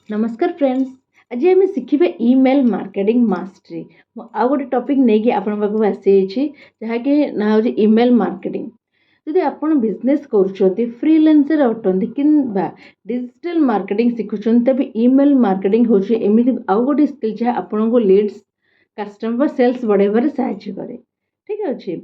नमस्कार फ्रेंड्स। आज आम शिखा ईमेल मार्केटिंग मास्टरी। आउ गोटे टॉपिक नहीं कि आपण पाखु आसी जहाँकि ना हूँ ईमेल मार्केटिंग। जदि आपण बिजनेस करुँच फ्रीलांसर अटंती कि डिजिटल मार्केटिंग शिखुं तेज ईमेल मार्केटिंग हूँ एमती आउ गोटे स्किल जहाँ आपण को लीड्स कस्टमर सेल्स बढ़ाइबार साहाय्य करे। ठीक अच्छे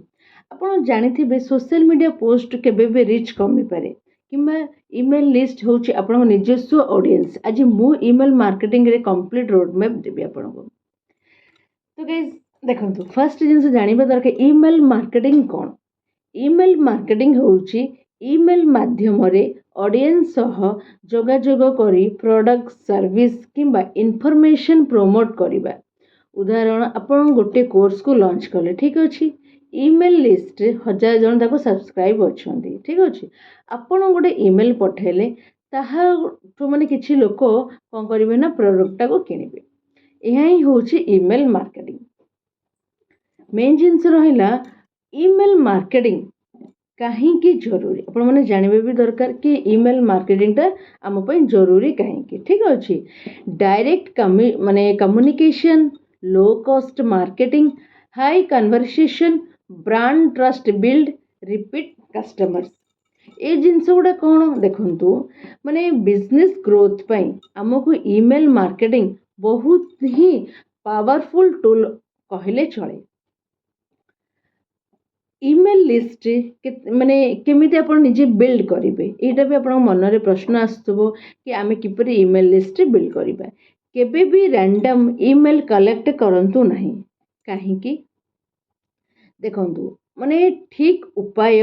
आप जानी सोशल मीडिया पोस्ट केबे भी रिच कमी पारे किंबा ईमेल लिस्ट हूँ आपण निजस्व ऑडियंस। आज मु ईमेल मार्केटिंग रे कंप्लीट रोड मैप देवी आपन को। तो गाइस देखंतु फर्स्ट जिनस जानिबा दरकार ईमेल मार्केटिंग कौन। ईमेल मार्केटिंग होउची ईमेल माध्यम रे ऑडियंस सह जोगाजोग करी प्रोडक्ट सर्विस किंबा इन्फॉर्मेशन प्रमोट करिबा। उदाहरण आपण गोटे कोर्स को लॉन्च कले ठीक अच्छे ईमेल लिस्ट रे 1000 जन ताको सब्सक्राइब अच्छे ठीक अच्छे आपण गोटे ईमेल पठेले ताहा माने किछि लोक कौन करेंगे ना प्रोडक्टा को किनिबे। यह ही होची ईमेल मार्केटिंग। मेन जिनस रहिला ईमेल मार्केटिंग कहीं जरूरी आपण मैंने जानवे भी दरकार कि ईमेल मार्केटिंग टा आम जरूरी कहीं ठीक अच्छे डायरेक्ट माने communication low cost marketing high conversation brand trust build repeat customers ए जिनस गुड़ा कौन देखु माने बिजनेस ग्रोथ पाई आमको ईमेल मार्केटिंग बहुत ही पावरफुल टूल कहले चले। ईमेल लिस्ट माने केमिति आपण निजे बिल्ड करेंगे यहाँ भी आप मन में प्रश्न आसुव कि आम किपर ईमेल लिस्ट बिल्ड करवा। केबे भी रैंडम ईमेल कलेक्ट करंतु नहीं कहीं देखंतु माने ठीक उपाय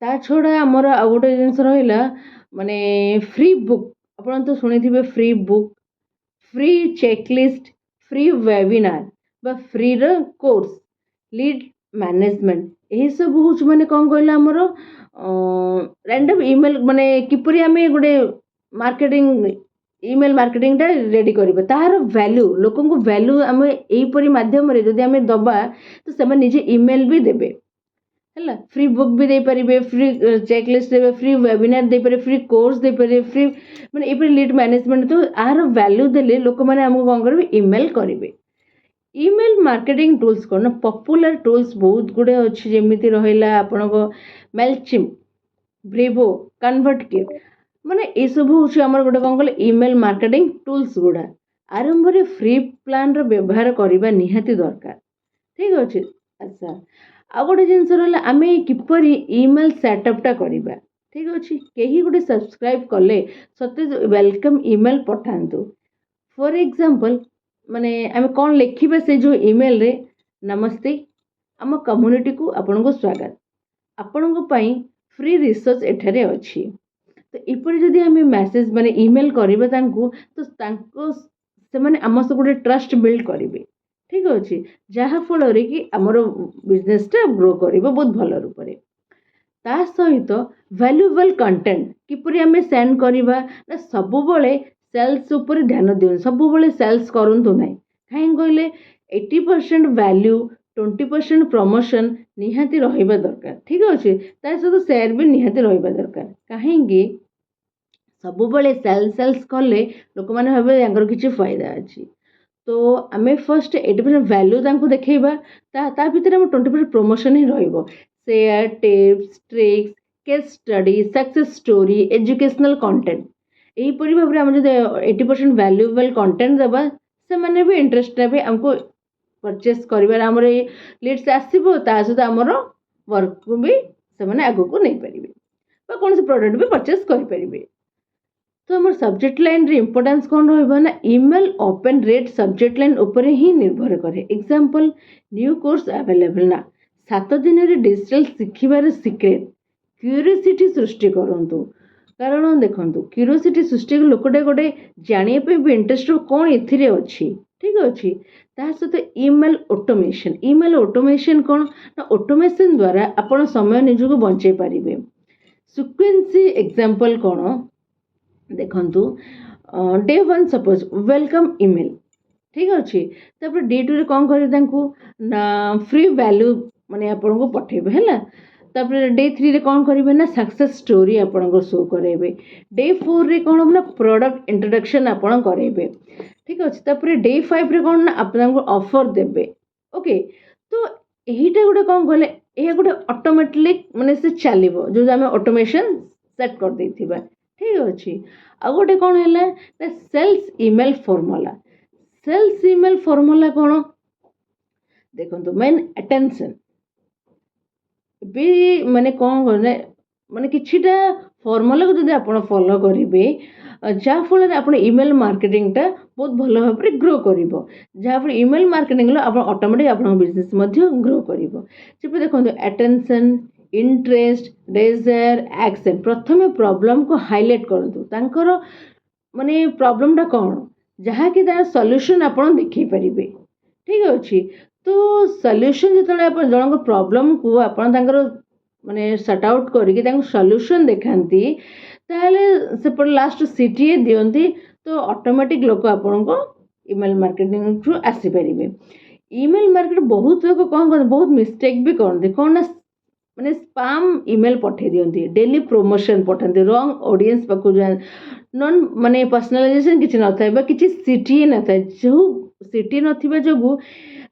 ता छड़ा आमर आ गोटे जिनस रहा माने फ्री बुक आप तो शुणी थे free book free checklist free webinar बा फ्री रो कोर्स लीड मैनेजमेंट यही सब हूँ माने कौन कहला आमर रैंडम ईमेल माने किपरि आमे गोटे मार्केटिंग ईमेल मार्केटिंग टा रेडी करबे तार वैल्यू लोकन को वैल्यू आमे एहीपरि माध्यम रे जदि आमे दबा तो से निजे ईमेल भी देबे है फ्री बुक भी दे पारे फ्री चेकलिस्ट देवे फ्री वेबिनार दे पारे फ्री कोर्स दे पारे फ्री माने एपरि लीड मैनेजमेंट तो आर वैल्यू देले लोक माने हमको कौन करेंगे ईमेल करेंगे। ईमेल मार्केटिंग टूल्स कौन पॉपुलर टूल्स बहुत गुड़े अच्छी जमीती रहा आपण को मेलचिम ब्रेवो कन्वर्टकिट माने ये सब हूँ गोटे कौन कले ईमेल मार्केटिंग टूल्स गुड़ा आरंभ में फ्री प्लान व्यवहार करने निहाती दरकार ठीक अच्छे। अच्छा आ गोटे जिनस रहा आम किपर ईमेल सेटअपटा करवा ठीक अच्छे कहीं गोटे सब्सक्राइब कले सते वेलकम ईमेल पठातु फॉर एग्जांपल माने आम कौन लिखा से जो ईमेल रे नमस्ते आम कम्युनिटी को आपण को स्वागत आपण को पाई फ्री रिसर्च एठारे अच्छी। तो इपरि जदि आम मैसेज माने ईमेल करबा तांको तो तांको से माने आम सब गोटे ट्रस्ट बिल्ड करेंगे ठीक अच्छे जहाँ फल कि आमर बिजनेसटा ग्रो कर बहुत भल रूप से ता सहित वैल्यूएबल कंटेंट किपरि आम सेंड करवा ना सब बेले सेल्स उपर ध्यान दियो सब बेले सेल्स करंतु नहीं कहीं कहले 80% वैल्यू 20% प्रमोशन निहाती रहिबा दरकार ठीक अच्छे ता सहित शेयर भी निहाती रहिबा दरकार कहीं सब बेले सेल्स कले लोक मैंने भावे यांकर किसी फायदा अच्छी। तो आम फर्स्ट 80% वैल्यू तांको देखैबा ता भितर हम 20% प्रमोशन ही रहिबो share tips tricks case study success story educational content यहीपरि भाव में आम जो 80% वैल्यूएबल कंटेंट देबा से माने भी इंटरेस्ट ने हमको परचेस करिबार हमर लीड्स आसीबो ता सहित हमर वर्क को भी से माने आगो को नहीं परिबे बा कोन से प्रोडक्ट भी परचेस करि परिबे। तो आम सब्जेक्ट लाइन रे इम्पोर्टेंस कौन रहा email open rate subject line उपरे ही निर्भर करे। एग्जांपल न्यू कोर्स अवेलेबल ना 7 दिन रे डिजिटल शिखिबार सीक्रेट क्यूरियोसिटी सृष्टि करंतु कारण देखंतु क्यूरियोसिटी सृष्टि लोकटे गोटे जानिया पे भी इंटरेस्ट कौन एथिरे अच्छी ठीक अच्छे ता सहित ईमेल ऑटोमेशन कौन ना ऑटोमेशन द्वारा आपण समय निजको बंचाई पारिबे। सिक्वेंसी एग्जांपल कौन देखंतु डे 1 सपोज वेलकम ईमेल ठीक अच्छे डे 2 रे कौन करे ना फ्री वैल्यू माने आपन को पठेबे हैला तापर डे 3 रे कौन करेंगे ना सक्सेस स्टोरी आपन शो करेंगे। डे 4 रे कौन ना प्रोडक्ट इंट्रोडक्शन आपन करेंगे। ठीक अच्छे तापर डे 5 रे कौन ना आपको ऑफर देबे। ओके तो यहीटा गोटे कौन कहले यह गोटे ऑटोमेटिकली माने से चलिबो जो आम ऑटोमेशन सेट कर देथिबा। ठीक अच्छे आ गोटे कौन है sales email formula. Sales email formula कौन देखो मेन अटेंशन भी माने कौन करना माने किछिटा फॉर्मूला को जब आप फॉलो करेंगे जहाँफल आप ईमेल मार्केटिंग टा बहुत भल भाव में ग्रो कर जहाँफल ईमेल मार्केटिंग आप ऑटोमेटिक आप बिजनेस ग्रो कर देखो अटेंशन इंटरेस्ट डिजायर एक्शन प्रथम प्रॉब्लम को हाईलाइट करूँ माने प्रॉब्लम टा कौन जहाँकि तार सॉल्यूशन आप देखी पारे। ठीक अच्छे तो सॉल्यूशन जो आप जन प्रॉब्लम को आप माने सट आउट करके सॉल्यूशन देखाती ताहले से लास्ट सीटीए दियंती तो ऑटोमेटिक लोक आपन को ईमेल मार्केटिंग थ्रू आसी पारे। ईमेल मार्केट बहुत लोग कौन कर बहुत मिस्टेक भी करते कौन ना माने स्पैम ईमेल पठे दियंती डेली प्रमोशन पठाते रॉन्ग ऑडियंस पाखु नॉन माने पर्सनलाइजेशन किसी न था किसी सीटीए न था जो सीटी नथिबा जोगु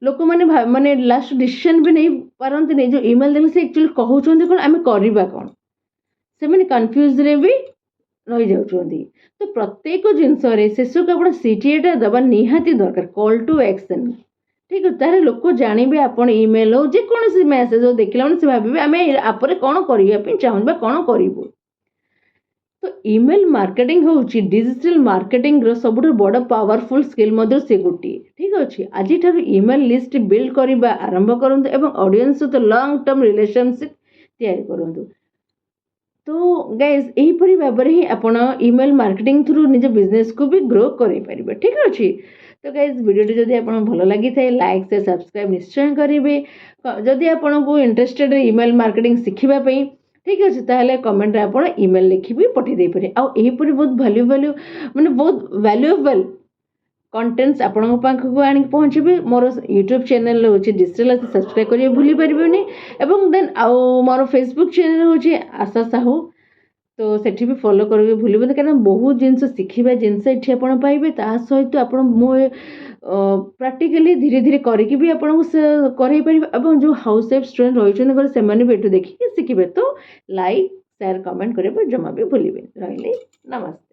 लोक माने माने लास्ट डिसीजन भी नहीं पारंती नहीं जो ईमेल देले से एक्चुअली कहउचंदी कोन आमे करबा कोन से माने कंफ्यूज रे भी रही जाउचंदी। तो प्रत्येक जिनस रे शेष को आपण सीटीएटा दबा निहाती दरकार कॉल टू एक्शन। ठीक है तारे लोक जानिबे आपण ईमेल हो जे कोनोसी मेसेज हो देखला माने से भाबिबे आमे आपरे कोन करिया पे चाहबा कोन करिवो। तो ईमेल मार्केटिंग होउची डिजिटल मार्केटिंग रो सबुठ बड़ पावरफुल स्किल मध्य से गोटे। ठीक अच्छे आज ईमेल लिस्ट बिल्ड करने आरंभ करूँ एवं ऑडियंस सहित लॉन्ग टर्म रिलेशनशिप तैयारी करूँ। तो गाइज यहीपरी भाव में ही आपण ईमेल मार्केटिंग थ्रू निज बिजनेस को भी ग्रो करें। ठीक अच्छे तो गाइज वीडियोटी जदि आपको भल लगी था लाइक से सब्सक्राइब निश्चय करेंगे। जदि आपको इंटरेस्टेड ईमेल मार्केटिंग शिखापी ठीक अच्छे ताहले कमेंट आप ईमेल लिखि भी पठे दे पारे। आहीपरी बहुत वैल्यूएबल माने बहुत वैल्यूएबल कंटेंट्स आपन पाखक आनी पहुँचे मोर यूट्यूब चैनल हूँ डिजिटल सब्सक्राइब करिए भूली पारे एवं देन आउ मोर फेसबुक चैनल हूँ आशा साहू तो सेठी भी फॉलो करेंगे भूल कारण बहुत जिनस शिखा जिनस ये आप पाइबे ता सहित आप प्रैक्टिकली धीरे धीरे करके भी आपको करे पारे जो हाउस वाइफ स्टूडेंट रही से भी देखिए शिखे। तो लाइक शेयर कमेंट करेंगे जमा भी भूलिए। रही नमस्ते।